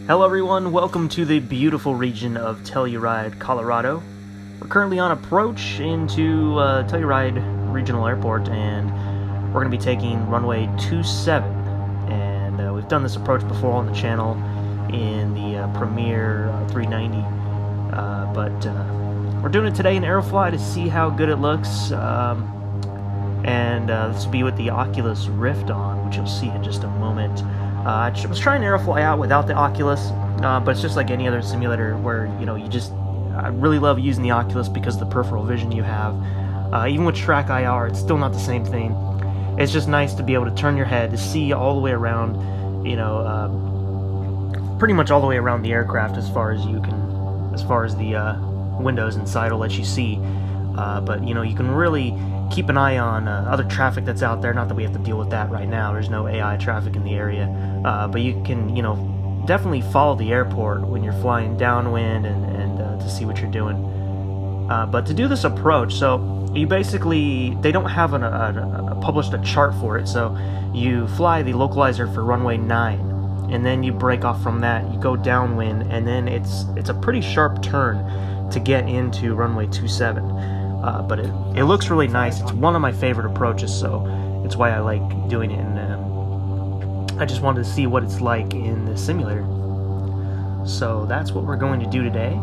Hello everyone, welcome to the beautiful region of Telluride, Colorado. We're currently on approach into Telluride Regional Airport, and we're going to be taking runway 27. And we've done this approach before on the channel in the Premier 390, but we're doing it today in Aerofly to see how good it looks. This will be with the Oculus Rift on, which you'll see in just a moment. I was trying Aerofly out without the Oculus, but it's just like any other simulator where, you know, I really love using the Oculus because of the peripheral vision you have. Even with Track IR, it's still not the same thing. It's just nice to be able to turn your head to see all the way around, you know, pretty much all the way around the aircraft as far as the windows inside will let you see. But, you know, you can really keep an eye on other traffic that's out there. Not that we have to deal with that right now. There's no AI traffic in the area. But you can, you know, definitely follow the airport when you're flying downwind and to see what you're doing. But to do this approach, so you basically, they don't have published a chart for it. So you fly the localizer for runway 9, and then you break off from that. You go downwind, and then it's a pretty sharp turn to get into runway 27. But it looks really nice. It's one of my favorite approaches, so it's why I like doing it, and I just wanted to see what it's like in the simulator. So that's what we're going to do today,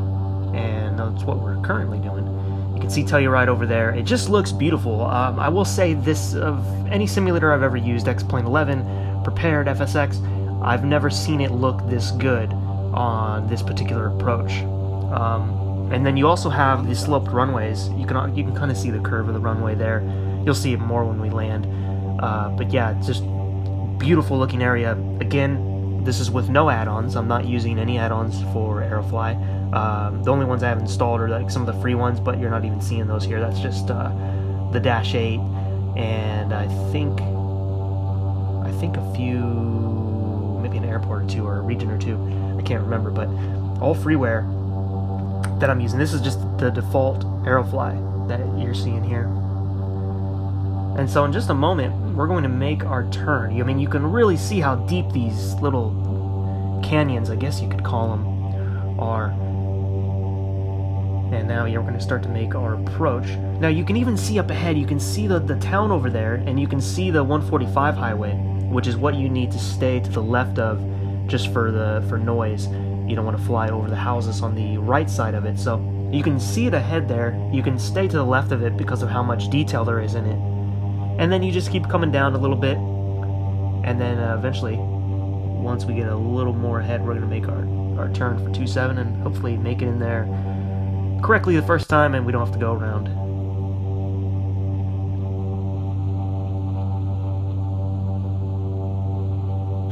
and that's what we're currently doing. You can see Telluride over there. It just looks beautiful. I will say this, of any simulator I've ever used, X-Plane 11, Prepared, FSX, I've never seen it look this good on this particular approach. And then you also have the sloped runways. You can kind of see the curve of the runway there. You'll see it more when we land. But yeah, it's just beautiful looking area. Again, this is with no add-ons. I'm not using any add-ons for Aerofly. The only ones I have installed are like some of the free ones, but you're not even seeing those here. That's just the Dash 8, and I think a few, maybe an airport or two or a region or two. I can't remember, but all freeware that I'm using. This is just the default Aerofly that you're seeing here. And so in just a moment, we're going to make our turn. I mean, you can really see how deep these little canyons, I guess you could call them, are. And now we're going to start to make our approach. Now you can even see up ahead, you can see the town over there, and you can see the 145 highway, which is what you need to stay to the left of just for noise. You don't want to fly over the houses on the right side of it. So you can see it ahead there. You can stay to the left of it because of how much detail there is in it. And then you just keep coming down a little bit. And then eventually, once we get a little more ahead, we're going to make our turn for 27 and hopefully make it in there correctly the first time, and we don't have to go around.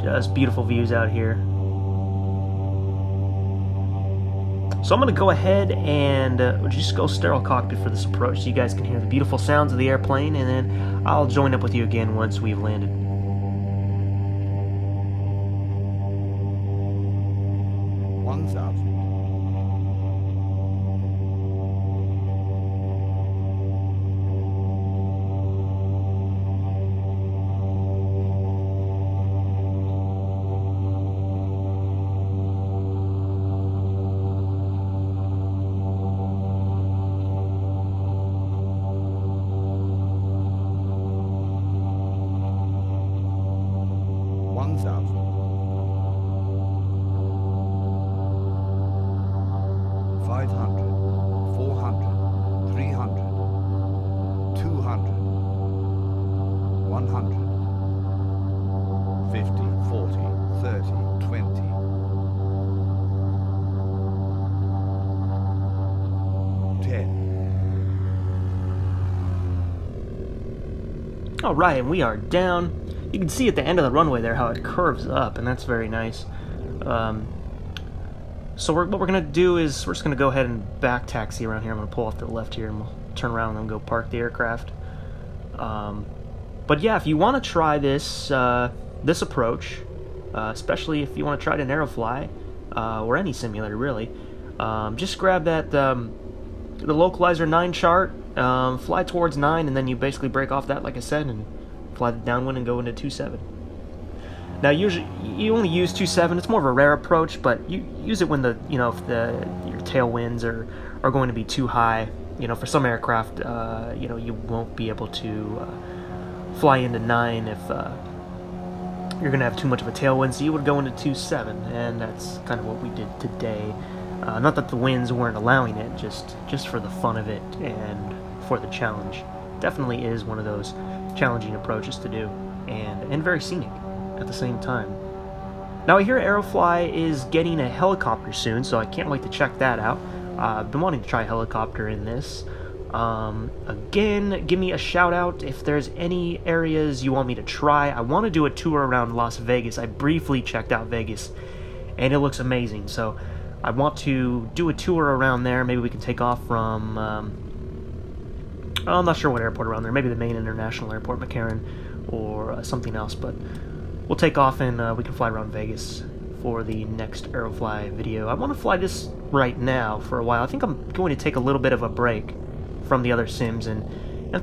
Just beautiful views out here. So I'm going to go ahead and just go sterile cockpit for this approach so you guys can hear the beautiful sounds of the airplane, and then I'll join up with you again once we've landed. 1,000. 500, 400, 300, 200, 100, 50, 40, 30, 20. 10. All right, and we are down. You can see at the end of the runway there how it curves up, and that's very nice. So what we're going to do is we're just going to go ahead and back taxi around here. I'm going to pull off to the left here, and we'll turn around and then go park the aircraft. But yeah, if you want to try this this approach, especially if you want to try it in Aerofly, or any simulator really, just grab that the localizer 9 chart, fly towards 9, and then you basically break off that, like I said, and fly downwind and go into 27. Now, usually you only use 2.7. It's more of a rare approach, but you use it when the if your tailwinds are going to be too high. For some aircraft, you won't be able to fly into 9 if you're going to have too much of a tailwind, so you would go into 2.7, and that's kind of what we did today. Not that the winds weren't allowing it, just for the fun of it and for the challenge. Definitely is one of those challenging approaches to do, and very scenic at the same time. Now, I hear Aerofly is getting a helicopter soon, so I can't wait to check that out. I've been wanting to try a helicopter in this. Again, give me a shout out if there's any areas you want me to try. I want to do a tour around Las Vegas. I briefly checked out Vegas, and it looks amazing, so I want to do a tour around there. Maybe we can take off from, I'm not sure what airport around there, maybe the main international airport, McCarran, or something else, but we'll take off and we can fly around Vegas for the next Aerofly video. I want to fly this right now for a while. I think I'm going to take a little bit of a break from the other sims and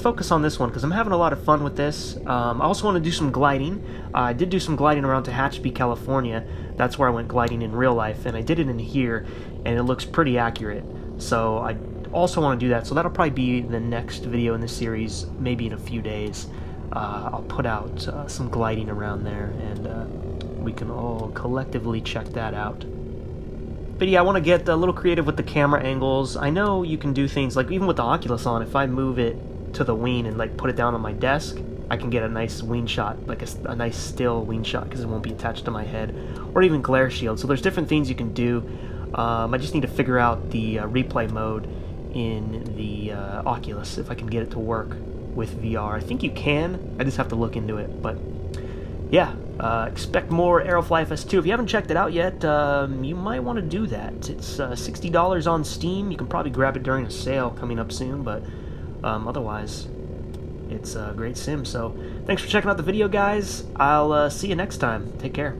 focus on this one because I'm having a lot of fun with this. I also want to do some gliding. I did do some gliding around Tehachapi, California. That's where I went gliding in real life, and I did it in here, and it looks pretty accurate. So I also want to do that. So that'll probably be the next video in this series, maybe in a few days. I'll put out some gliding around there, and we can all collectively check that out. But yeah, I want to get a little creative with the camera angles. I know you can do things like, even with the Oculus on, if I move it to the wing and like put it down on my desk, I can get a nice wing shot, like a nice still wing shot, because it won't be attached to my head, or even glare shield. So there's different things you can do. I just need to figure out the replay mode in the Oculus, if I can get it to work with VR. I think you can, I just have to look into it. But yeah, expect more Aerofly FS2. If you haven't checked it out yet, you might want to do that. It's $60 on Steam. You can probably grab it during a sale coming up soon, but otherwise, it's a great sim. So thanks for checking out the video, guys. I'll see you next time. Take care.